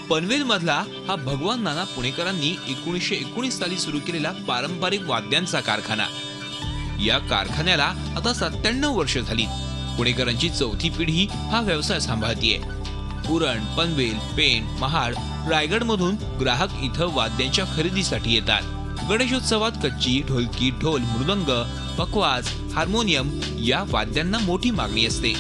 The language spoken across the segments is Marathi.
पनवेल मधला हा भगवान नाना पुणेकरांनी 1919 साली सुरू केलेला पारंपरिक वाद्यांचा कारखाना। या कारखान्याला आता 97 वर्ष झाली। पुणेकरांची चौथी पिढी हा व्यवसाय सांभाळतीये। उरण, पनवेल, पेण, महाड, रायगड मधून ग्राहक इथं वाद्यांच्या खरेदीसाठी येतात। गणेशोत्सवात कच्ची, ढोलकी, ढोल, मृदंग, पखवाज, हार्मोनियम या वाद्यांना मोठी मागणी असते।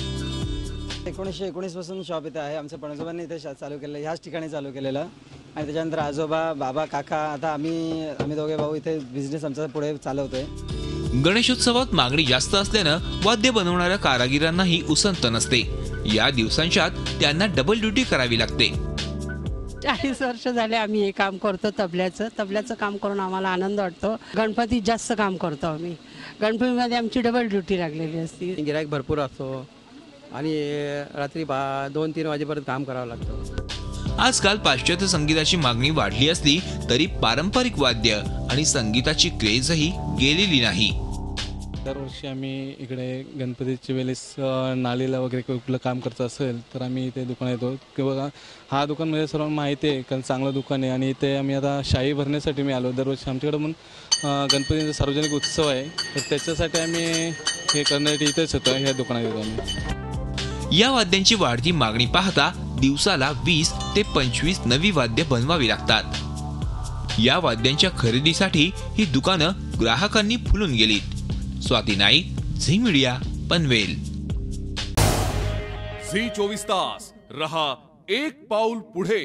1919 पासून शॉप इथे आहे। आमच्या पणजोबांनी इथे चालू केलं, ह्याच ठिकाणी चालू केलेलं आणि त्याच्यानंतर आजोबा, बाबा, काका, आता आम्ही दोघे भाऊ इथे बिझनेस आमचा पुढे चालवतोय। गणेशोत्सवात मागणी जास्त असल्यानं वाद्य बनवणाऱ्या कारागिरांनाही उसंत नसते। या दिवसांच्यात त्यांना डबल ड्युटी करावी लागते। 40 वर्ष झाले आम्ही हे काम करतो, तबल्याचं काम करून आम्हाला आनंद वाटतो। गणपतीत जास्त काम करतो आम्ही। गणपतीमध्ये आमची डबल ड्युटी लागलेली असते। गिराईक भरपूर असतो आणि रात्री 2-3 वाजेपर्यंत काम करावं लागतं। आजकाल पाश्चात्य संगीताची मागणी वाढली असली तरी पारंपरिक वाद्य आणि संगीताची क्रेजही गेलेली नाही। दरवर्षी आम्ही इकडे गणपतीच्या वेळेस नालीला वगैरे कुठलं काम करत असेल तर आम्ही इथे दुकान येतो किंवा हा दुकान म्हणजे सर्वांना माहिती आहे कारण चांगलं दुकान आहे आणि इथे आम्ही आता शाही भरण्यासाठी मी आलो। दरवर्षी आमच्याकडे म्हणून गणपतीचा सार्वजनिक उत्सव आहे तर त्याच्यासाठी आम्ही हे करण्यासाठी इथेच येतो, ह्या दुकानात येतो आम्ही। या वाद्यांची वाढती मागणी पाहता दिवसाला 20 ते 25 नवी वाद्य बनवावी लागतात। या वाद्यांच्या खरेदीसाठी ही दुकानं ग्राहकांनी फुलून गेलीत। स्वाती नाईक, झी मीडिया, पनवेल। झी 24 तास रहा एक पाऊल पुढे।